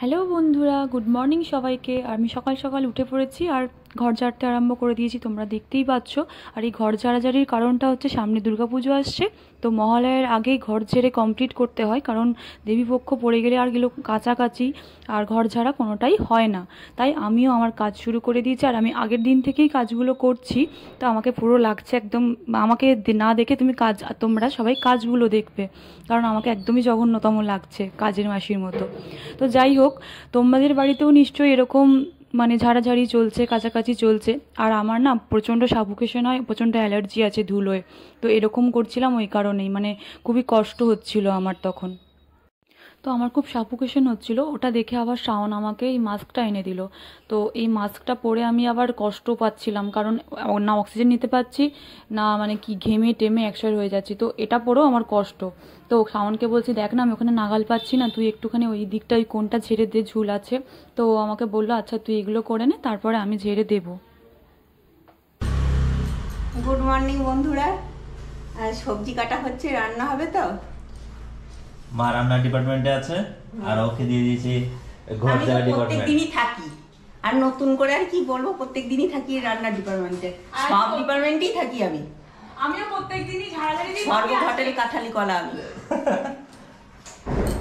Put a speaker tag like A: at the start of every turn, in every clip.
A: Hello বন্ধুরা, good morning সবাইকে। আমি সকাল সকাল উঠে পড়েছি আর ঘর ঝাড়তে আরম্ভ করে দিয়েছি, তোমরা দেখতেই পাচ্ছ। আর এই ঘর ঝাড়াঝাড়ির কারণটা হচ্ছে সামনে দুর্গাপুজো আসছে, তো মহালয়ার আগেই ঘর ঝেড়ে কমপ্লিট করতে হয়, কারণ দেবীপক্ষ পড়ে গেলে আর গেলো কাছাকাছি আর ঘর ঝাড়া কোনোটাই হয় না। তাই আমিও আমার কাজ শুরু করে দিয়েছি, আর আমি আগের দিন থেকেই কাজগুলো করছি। তো আমাকে পুরো লাগছে একদম, আমাকে না দেখে তোমরা সবাই কাজগুলো দেখবে, কারণ আমাকে একদমই জঘন্যতম লাগছে, কাজের মাসির মতো। তো যাই হোক, তোমাদের বাড়িতেও নিশ্চয়ই এরকম মানে ঝাড়াঝাড়ি চলছে, কাছাকাছি চলছে। আর আমার না প্রচণ্ড সাফোকেশন হয়, প্রচণ্ড অ্যালার্জি আছে ধুলোয়, তো এরকম করছিলাম ওই কারণেই, মানে খুবই কষ্ট হচ্ছিল আমার তখন। তো আমার খুব সাফোকেশন হচ্ছিল, ওটা দেখে আবার শাওন আমাকে এই মাস্কটা এনে দিল। তো এই মাস্কটা পরে আমি আবার কষ্ট পাচ্ছিলাম, কারণ না অক্সিজেন নিতে পারছি না, মানে কি ঘেমে টেমে একসার হয়ে যাচ্ছি, তো এটা পরেও আমার কষ্ট। তো শাওনকে বলছি, দেখ না আমি ওখানে নাগাল পাচ্ছি না, তুই একটুখানি ওই দিকটা ওই কোনটা ঝেড়ে দে, ঝুল আছে। তো আমাকে বললো আচ্ছা তুই এগুলো করে নে, তারপরে আমি ঝেড়ে দেবো।
B: গুড মর্নিং বন্ধুরা। সবজি কাটা হচ্ছে, রান্না হবে তো।
C: মা রান্না ডিপার্টমেন্টে আছে, আর ওকে দিয়ে দিয়েছি ঘর
B: আমি
C: ঝাড়া
B: তো প্রত্যেক
C: ডিপার্টমেন্ট।
B: দিনই থাকি, আর নতুন করে আর কি বলবো, প্রত্যেক দিনই থাকি রান্না ডিপার্টমেন্টে, সব ডিপার্টমেন্টেই থাকি আমি।
A: আমিও প্রত্যেক দিনই ঝাড়াঝাড়ি
B: সর্বঘটের কাঠালি কলা আমি।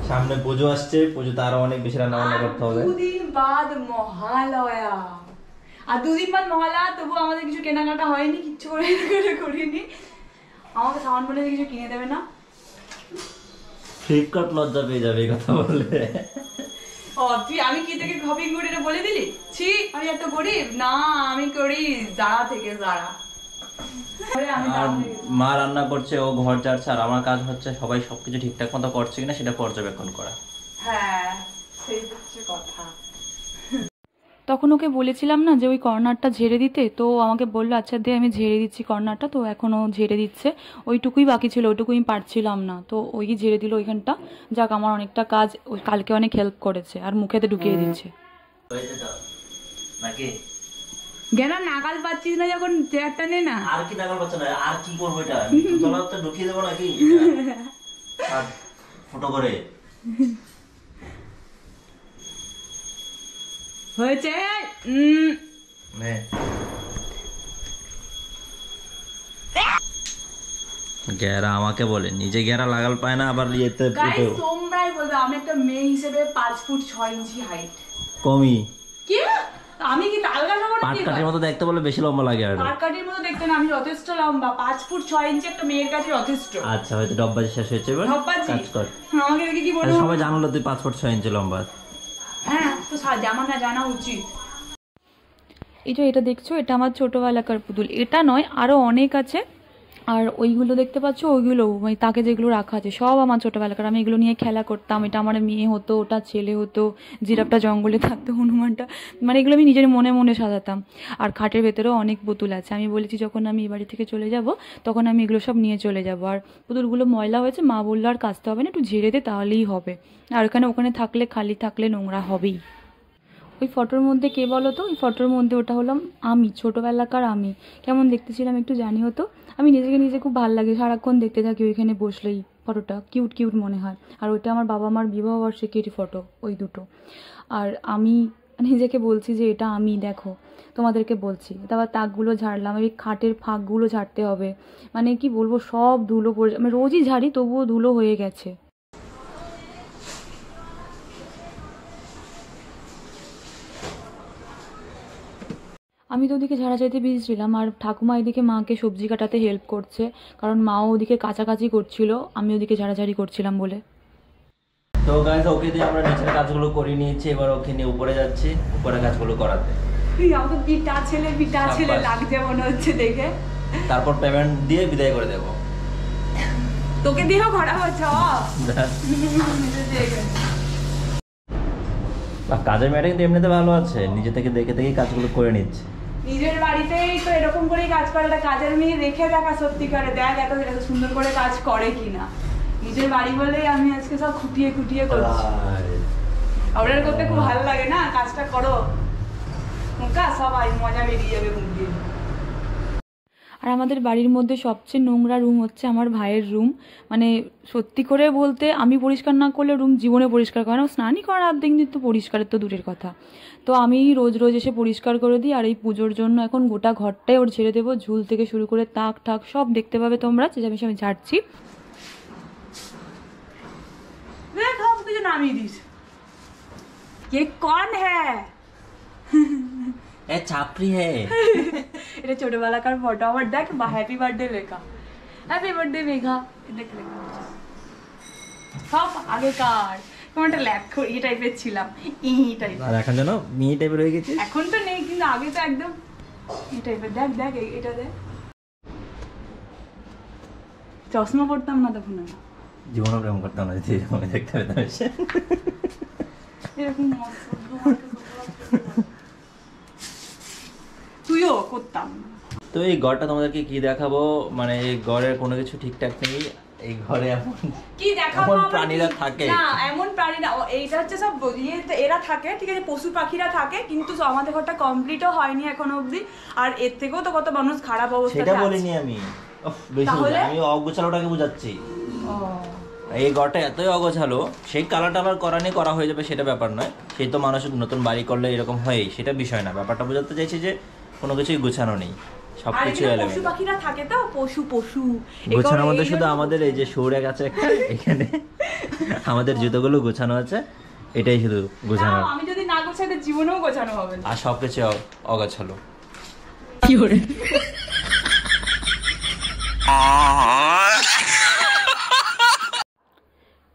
C: সামনে পুজো আসছে, পুজোতে আরো অনেক বেশি রান্না বান্না করতে হবে।
A: দুদিন বাদ মহালয়া, আর দুদিন বাদ মহালয়া, তবু আমাদের কিছু কেনাকাটা হয়নি, কিচ্ছু করিনি। আমাকে সামান বলে কিছু কিনে দেবে না?
C: ফ্লিপকার্ট লজ্জা পেয়ে যাবে এই কথা বললে।
A: আমি কি থেকে শপিং করি এটা বলে দিলি? ছি, আমি এত গরিব না, আমি করি জারা থেকে জারা।
C: আর মা রান্না করছে, ও ঘর ঝাড়ছে, আর আমার কাজ হচ্ছে সবাই সবকিছু ঠিকঠাক মতো করছে কিনা সেটা পর্যবেক্ষণ করা।
A: হ্যাঁ, সেই হচ্ছে কথা। তখন ওকে বলেছিলাম না যে ওই কর্নারটা ঝেড়ে দিতে, তো আমাকে বললো আচ্ছা দে আমি ঝেড়ে দিচ্ছি কর্নারটা। তো এখনও ঝেড়ে দিচ্ছে, ওইটুকুই বাকি ছিল, ওইটুকুই আমি পারছিলাম না, তো ওই ঝেড়ে দিল ওইখানটা। যাক, আমার অনেকটা কাজ ওই কালকে অনেক হেল্প করেছে, আর মুখেতে ঢুকিয়ে দিচ্ছে।
C: নাকি
A: কেন নাগাল পাচ্ছিস না যখন চেয়ারটা নে না।
C: আর কি নাগাল পাচ্ছে না, আর কি করবো এটা তলাতে ঢুকিয়ে দেবো নাকি ফটো করে।
A: হয়েছে।
C: গ্যারা আমাকে বলে, নিজে গ্যারা লাগাল পায় না, আবার ইয়েতে
A: তোমরাই বলবে আমি একটা মেয়ে হিসেবে 5 ফুট 6 ইঞ্চি হাইট।
C: কমই
A: কি আমি কি তালগা জবর
C: পাট কাটির মতো দেখতে বলে বেশি লম্বা লাগে। আর
A: পাট কাটির মতো দেখতে না, আমি যথেষ্ট লম্বা, 5 ফুট 6 ইঞ্চি একটা মেয়ের কাছে যথেষ্ট।
C: আচ্ছা, হয়তো ডব্বাজি শেষ হয়েছে, এবার কাজ কর।
A: আমাকে দেখে কি বলবো?
C: সবাই জানলো তুই 5 ফুট 6 ইঞ্চি লম্বা।
A: হ্যাঁ, তো জানা জানা উচিত। এই যে এটা দেখছো, এটা আমার ছোটবেলাকার পুতুল, এটা নয় আরো অনেক আছে। আর ওইগুলো দেখতে পাচ্ছ, ওইগুলো মানে তাকে যেগুলো রাখা আছে সব আমার ছোটবেলাকার, আমি এগুলো নিয়ে খেলা করতাম। এটা আমার মেয়ে হতো, ওটা ছেলে হতো, জিরাফটা জঙ্গলে থাকতো, হনুমানটা, মানে এগুলো আমি নিজের মনে মনে সাজাতাম। আর খাটের ভেতরেও অনেক পুতুল আছে, আমি বলেছি যখন আমি এই বাড়ি থেকে চলে যাব তখন আমি এগুলো সব নিয়ে চলে যাব। আর পুতুলগুলো ময়লা হয়েছে, মা বললো আর কাচতে হবে না, একটু ঝেড়ে দে তাহলেই হবে। আর ওখানে থাকলে খালি থাকলে নোংরা হবেই। ওই ফটোর মধ্যে কে বলো তো? ওই ফটোর মধ্যে ওটা হলাম আমি, ছোটোবেলাকার আমি। কেমন দেখতেছিলাম একটু জানিও তো। আমি নিজে খুব ভালো লাগে, সারাক্ষণ দেখতে থাকি ওইখানে বসলেই, ফটোটা কিউট কিউট মনে হয়। আর ওইটা আমার বাবা মার বিবাহবার্ষিকীর ফটো, ওই দুটো। আর আমি নিজেকে বলছি যে এটা আমি, দেখো তোমাদেরকে বলছি। তারপর তাকগুলো ঝাড়লাম, ওই খাটের ফাঁকগুলো ঝাড়তে হবে, মানে কি বলবো, সব ধুলো পড়ে, আমি রোজই ঝাড়ি তবুও ধুলো হয়ে গেছে। আমি তো ওদিকে ঝাড়াঝাড়িতে ভিজছিলাম, আর ঠাকুমা এদিকে মাকে সবজি কাটাতে হেল্প করছে, কারণ মাও ওদিকে কাছাকাছি করছিল, আমি ওদিকে ঝাড়াঝাড়ি করছিলাম বলে।
C: তো গাইস, ওকে দিয়ে আমরা নিচের কাজগুলো করে নিয়েছি, এবার ওকে নিয়ে উপরে যাচ্ছি উপরে কাজগুলো করাতে।
A: আমাকে পিটা ছেলে লাগছে মনে হচ্ছে দেখে।
C: তারপর পেমেন্ট দিয়ে বিদায় করে দেবো।
A: তোকে দিয়েও ঘোরা হচ্ছে।
C: কাজের মেয়েটা কিন্তু এমনিতে ভালো আছে, নিজে থেকে দেখে দেখে কাজগুলো করে নিচ্ছে।
A: নিজের বাড়িতেই তো এরকম করেই কাজ করে, একটা কাজের মেয়ে রেখে দেখা সত্যিকারে, দেখ এত সুন্দর করে কাজ করে কিনা। নিজের বাড়ি বলেই আমি আজকে সব খুঁটিয়ে করছি। অর্ডার করতে খুব ভালো লাগে না, কাজটা করো, সবাই মজা বেরিয়ে যাবে মুখ দিয়ে। আর আমাদের বাড়ির মধ্যে সবচেয়ে নোংরা রুম হচ্ছে আমার ভাইয়ের রুম। মানে সত্যি করে বলতে আমি পরিষ্কার না করলে রুম জীবনে পরিষ্কার করে না, স্নানই করার আর্ধেক দিন তো পরিষ্কারের তো দূরের কথা। তো আমি রোজ রোজ এসে পরিষ্কার করে দিই। আর এই পুজোর জন্য এখন গোটা ঘরটাই ওর ছেড়ে দেবো, ঝুল থেকে শুরু করে তাক ঠাক সব দেখতে পাবে তোমরা, চেঁচামেচি আমি ঝাড়ছি।
D: কিছু নামিয়ে দিস। কে কন হ্যাঁ?
C: এ চাপড়ি হে।
D: এটা ছোটবেলাকার ফটো আমার, দেখ বা হ্যাপি বার্থডে লেখা, হ্যাপি বার্থডে মেঘা, দেখ লেখা সব আগেকার। তোমার একটা ল্যাপ ইয়ে টাইপের ছিলাম, টাইপের।
C: আর এখন জানো মি টাইপের হয়ে গেছে।
D: এখন তো নেই, কিন্তু আগে তো একদম এই টাইপের। দেখ দেখ এটা দেখ, চশমা পড়তাম না তখন,
C: জীবনে প্রেম করতাম না, যদি এরকম দেখতে পেতাম এসে।
D: এরকম তুইও করতাম।
C: তো এই ঘরটা তোমাদেরকে কি দেখাবো, মানে এই ঘরের কোনো কিছু ঠিকঠাক নেই। এই ঘরে এমন
D: কি দেখাবো,
C: এমন প্রাণীরা থাকে
D: না এমন প্রাণী না, এইটা হচ্ছে সব এরা থাকে, ঠিক আছে, পশু পাখিরা থাকে, কিন্তু আমাদের ঘরটা কমপ্লিটও হয়নি এখনো অবধি। আর এর থেকেও তো কত মানুষ খারাপ অবস্থা।
C: সেটা বলিনি আমি, আমি অগোছালোটাকে বুঝাচ্ছি। এই ঘরটা এতই অগোছালো, সেই কালার টালার করা নিয়ে করা হয়ে যাবে সেটা ব্যাপার নয়। সেই তো মানুষ নতুন বাড়ি করলে এরকম হয়ই, সেটা বিষয় না। ব্যাপারটা বোঝাতে চাইছি যে কোনো কিছুই গোছানো নেই, সবকিছু
D: পশু পাখিরা থাকে তো, পশু
C: গোছানোর মধ্যে শুধু আমাদের এই যে সৌরে গাছে একটা এখানে আমাদের জুতোগুলো গোছানো আছে, এটাই শুধু গোছানো।
D: আমি যদি না গোছাই তো জীবনেও গোছানো হবে না।
C: আর সবকিছু অগোছালো।
D: কি করে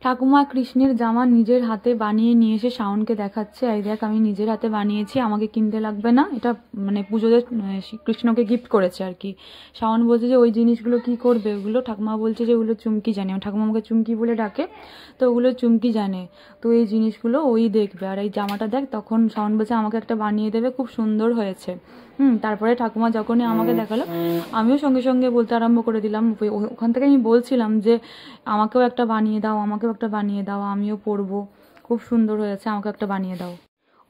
A: ঠাকুমা কৃষ্ণের জামা নিজের হাতে বানিয়ে নিয়ে এসে শাওনকে দেখাচ্ছে, এই দেখ আমি নিজের হাতে বানিয়েছি, আমাকে কিনতে লাগবে না। এটা মানে পুজোতে কৃষ্ণকে গিফট করেছে আর কি। শাওন বলছে যে ওই জিনিসগুলো কি করবে ওগুলো, ঠাকুমা বলছে যে ওগুলো চুমকি জানে, ঠাকুমা আমাকে চুমকি বলে ডাকে, তো ওগুলো চুমকি জানে, তো এই জিনিসগুলো ওই দেখবে। আর এই জামাটা দেখ, তখন শাওন বলছে আমাকে একটা বানিয়ে দেবে, খুব সুন্দর হয়েছে। তারপরে ঠাকুমা যখনই আমাকে দেখালো আমিও সঙ্গে সঙ্গে বলতে আরম্ভ করে দিলাম। ওখান থেকে আমি বলছিলাম যে আমাকেও একটা বানিয়ে দাও, আমাকেও একটা বানিয়ে দাও, আমিও পরবো, খুব সুন্দর হয়েছে, আমাকে একটা বানিয়ে দাও।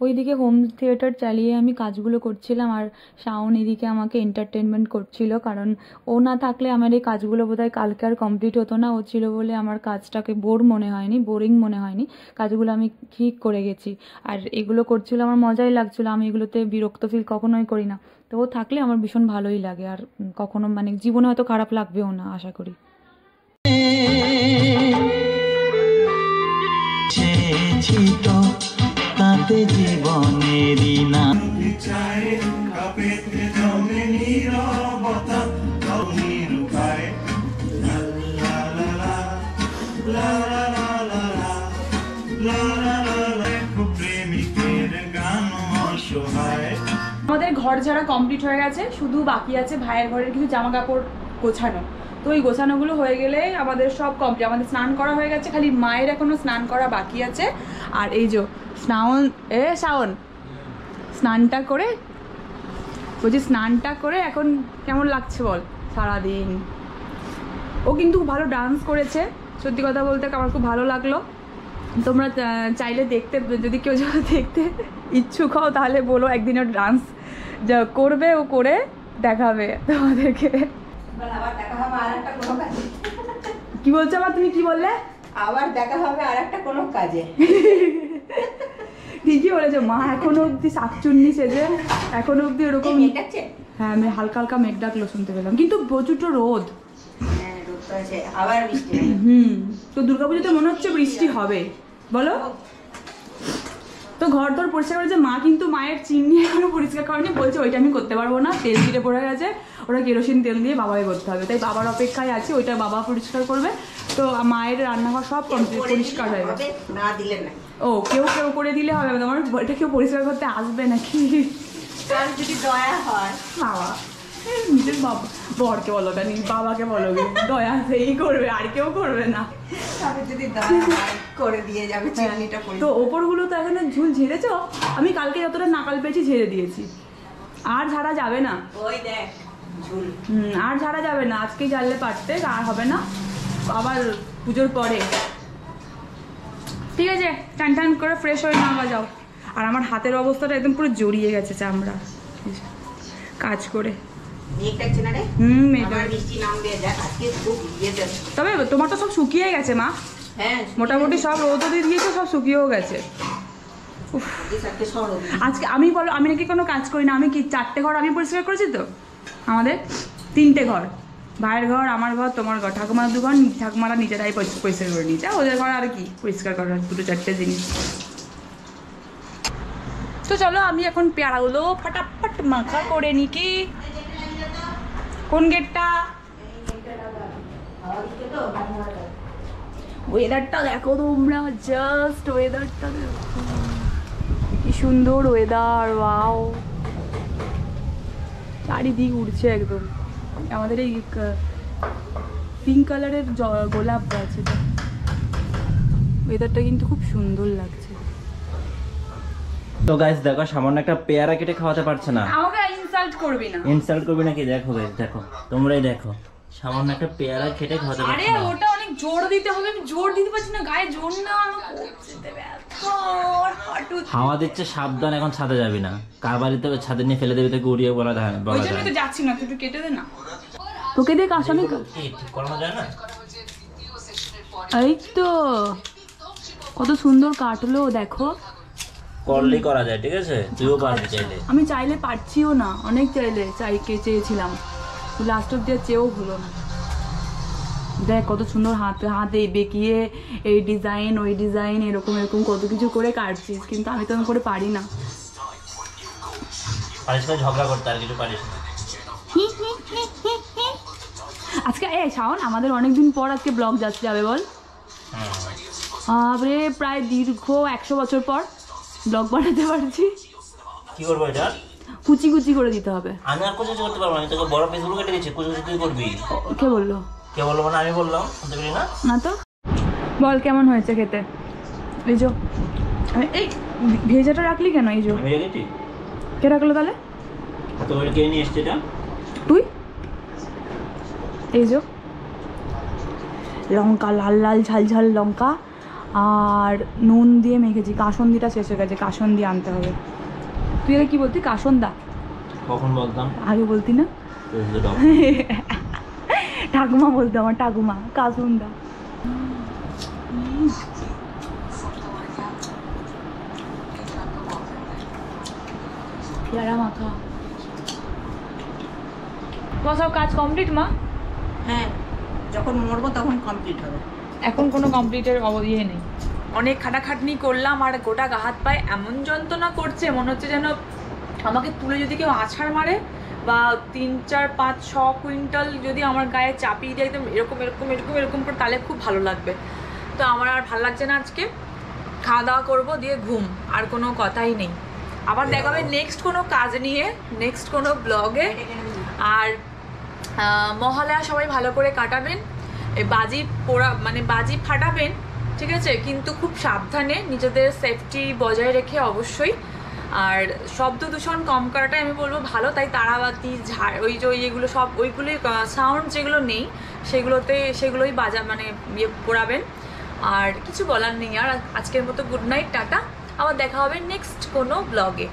A: ওইদিকে হোম থিয়েটার চালিয়ে আমি কাজগুলো করছিলাম, আর শাওন এদিকে আমাকে এন্টারটেনমেন্ট করছিল, কারণ ও না থাকলে আমার এই কাজগুলো বোধহয় কালকে আর কমপ্লিট হতো না। ও ছিল বলে আমার কাজটাকে বোরিং মনে হয়নি, কাজগুলো আমি ঠিক করে গেছি। আর এগুলো করছিল আমার মজাই লাগছিল, আমি এগুলোতে বিরক্ত ফিল কখনোই করি না। তো ও থাকলে আমার ভীষণ ভালোই লাগে, আর কখনো মানে জীবনে হয়তো খারাপ লাগবেও না আশা করি। তাতে জীবনেরই না
D: আমাদের ঘর ঝাড়া কমপ্লিট হয়ে গেছে, শুধু বাকি আছে ভাইয়ের ঘরের কিছু জামা কাপড় গোছানো। তো এই গোছানোগুলো হয়ে গেলে আমাদের সব কমপ্লিট। আমাদের স্নান করা হয়ে গেছে, খালি মায়ের এখনো স্নান করা বাকি আছে। আর এই যে শাওন স্নানটা করে বলছি, স্নানটা করে এখন কেমন লাগছে বল সারাদিন। ও কিন্তু ভালো ডান্স করেছে, সত্যি কথা বলতে আমার খুব ভালো লাগলো। তোমরা চাইলে দেখতে, যদি কেউ দেখতে ইচ্ছুক হও তাহলে বলো, একদিনের ডান্স যা করবে ও করে দেখাবে তোমাদেরকে। কি বলছো আবার, তুমি কি বললে?
B: আবার দেখা হবে আর একটা কোনো কাজে।
D: ঠিকই বলেছো মা, এখনো অব্দি শাকচুন্নি সেজে এখনো অব্দি ওরকম। হ্যাঁ আমি হালকা হালকা মেঘ ডাকলো শুনতে পেলাম, কিন্তু প্রচুর রোদ। তো দুর্গাপুজোতে মনে হচ্ছে বৃষ্টি হবে, বলো। তো ঘর দর পরিষ্কার করেছে মা, কিন্তু মায়ের চিমনি এখনো পরিষ্কার করেনি, বলছে ওইটা আমি করতে পারবো না, তেল চিটে পড়ে গেছে, ওটা কেরোসিন তেল দিয়ে বাবাকে করতে হবে। তাই বাবার অপেক্ষায় আছে, ওইটা বাবা পরিষ্কার করবে। তো মায়ের রান্নাঘর সব পরিষ্কার হয়ে গেছে।
B: না দিলে না,
D: ও কেউ করে দিলে হবে, তোমার এটা কেউ পরিষ্কার করতে আসবে নাকি?
B: যদি দয়া হয়
D: বাবা, নিজের বাবা বরকে বলো কেন, বাবাকে বলো, দয়া সেই করবে, আর কেউ করবে না।
B: যদি দয়া হয় করে দিয়ে যাবে চিমনিটা।
D: তো ওপরগুলো তো এখন ঝুল ঝেড়েছ, আমি কালকে যতটা নাকাল পেয়েছি ঝেড়ে দিয়েছি, আর ঝাড়া যাবে না।
B: ওই দেখ ঝুল,
D: আর ঝাড়া যাবে না, আজকেই ঝাড়লে পারতে, আর হবে না, আবার পুজোর পরে। ঠিক আছে, টান টান করে ফ্রেশ হয়ে নামা যাও। আর আমার হাতের অবস্থাটা একদম পুরো জড়িয়ে গেছে চামড়া কাজ করে।
B: মেঘ ডাকছে না রে? আমার বৃষ্টি নামবে, দেখ আজকে খুব ইয়েতে।
D: তবে তোমার তো সব শুকিয়ে গেছে মা।
B: হ্যাঁ,
D: মোটামুটি সব রোদও দিয়ে দিয়েছে, সব শুকিয়েও গেছে। আজকে আমি বলো, আমি নাকি কোনো কাজ করি না। আমি কি 4টে ঘর আমি পরিষ্কার করেছি তো? আমাদের 3টে ঘর, ভাইয়ের ঘর, আমার ঘর, তোমার ঘর, ঠাকুমার 2 ঘর। ঠাকুমারা নিজেরাই পরিষ্কার করে নিয়েছে, ওদের ঘর আর কি পরিষ্কার করার 2-4টে জিনিস। তো চলো আমি এখন পেয়ারাগুলো ফটাফট মাখা করে নি। কি কোন গেটটা? ওয়েদারটা দেখো তোমরা, জাস্ট ওয়েদারটা দেখো, কি সুন্দর ওয়েদার। ওয়াও, চারিদিক উড়ছে একদম। আমাদের এই পিঙ্ক কালারের গোলাপ গাছ, এটা ওয়েদারটা কিন্তু খুব সুন্দর লাগছে।
C: তো গাইস দেখো, সামান্য একটা পেয়ারা কেটে খাওয়াতে পারছে না।
D: আমাকে ইনসাল্ট করবি না।
C: ইনসাল্ট করবি নাকি? দেখো গাইস, দেখো তোমরাই দেখো, সামান্য একটা পেয়ারা কেটে খাওয়াতে
D: আরে
C: পারছে না।
D: ওটা অনেক জোর দিতে হবে, আমি জোর দিতে পারছি না, গায়ে জোর না।
C: হাওয়া দিচ্ছে, সাবধান, এখন ছাদে যাবি না। কার বাড়িতে ছাদে নিয়ে ফেলে দেবে, তোকে উড়িয়ে বলা যায়।
D: ওই জন্য তো যাচ্ছি না, তুই একটু কেটে দে না। তোকে দিয়ে কাজ আমি
C: ঠিক করানো যায় না।
D: এই তো কত সুন্দর কাটলো দেখো।
C: করলেই করা যায়, ঠিক আছে? তুইও পারবি চাইলে।
D: আমি চাইলে পারছিও না, অনেক চেয়েছিলাম, লাস্ট অব্দি চেয়েও হলো না। দেখ কত সুন্দর হাতে বেঁকিয়ে এই ডিজাইন ওই ডিজাইন এরকম এরকম কত কিছু করে কাটছিস, কিন্তু আমি তো করে পারি না।
C: পারিস না ঝগড়া করতে, আর কিছু পারিস না।
D: আজকে শাওন, আমাদের অনেকদিন পর আজকে ব্লগ যাবে বল। আরে প্রায় দীর্ঘ 100 বছর পর ব্লগ বানাতে পারছি।
C: কি করবো এটা?
D: কুচি কুচি করে দিতে হবে।
C: আমি আর কুচি করতে পারবো না, তোকে বড় পিসগুলো কেটে দিচ্ছি, কুচি কুচি তুই করবি।
D: কে বললো?
C: কে বললো মানে? আমি বললাম, শুনতে পেলি না?
D: না তো। বল কেমন হয়েছে খেতে? এই যে এই ভেজাটা রাখলি কেন? এই যে
C: আমি রেখেছি।
D: কে রাখলো তাহলে?
C: তোর কে নিয়ে এসছে এটা?
D: তুই। এই যে লঙ্কা, লাল লাল ঝাল ঝাল লঙ্কা আর নুন দিয়ে মেখেছি। কাসন্দিটা শেষ হয়ে গেছে, কাসন্দি আনতে হবে। তুই আগে কি বলতি? কাসন্দা
C: কখন বলতাম?
D: আগে বলতি না? ঠাকুমা বলতো, আমার ঠাকুমা কাসন্দা। পেয়ারা মাখা। তোমার সব কাজ কমপ্লিট মা?
B: হ্যাঁ, যখন মরবো তখন কমপ্লিট হবে।
D: এখন কোনো কমপ্লিটের ইয়ে নেই। অনেক খাটাখাটনি করলাম আর গোটা গা হাত পায়ে এমন যন্ত্রণা করছে, মনে হচ্ছে যেন আমাকে তুলে যদি কেউ আছাড় মারে বা 3, 4, 5, 6 কুইন্টাল যদি আমার গায়ে চাপিয়ে দিয়ে একদম এরকম এরকম এরকম এরকম করে, তাহলে খুব ভালো লাগবে। তো আমার আর ভালো লাগছে না। আজকে খাওয়া দাওয়া করবো, দিয়ে ঘুম, আর কোনো কথাই নেই। আবার দেখা হবে নেক্সট কোনো কাজ নিয়ে, নেক্সট কোনো ব্লগে। আর মহালয়া সবাই ভালো করে কাটাবেন, এই বাজি বাজি ফাটাবেন, ঠিক আছে? কিন্তু খুব সাবধানে, নিজেদের সেফটি বজায় রেখে অবশ্যই। আর শব্দ দূষণ কম করাটাই আমি বলবো ভালো। তাই তারাবাতি, ঝাড়, ওই যে এগুলো সব, ওইগুলোই সাউন্ড যেগুলো নেই সেগুলোই ইয়ে পড়াবেন। আর কিছু বলার নেই। আর আজকের মতো গুড নাইট, টাটা। আবার দেখা হবে নেক্সট কোনো ব্লগে।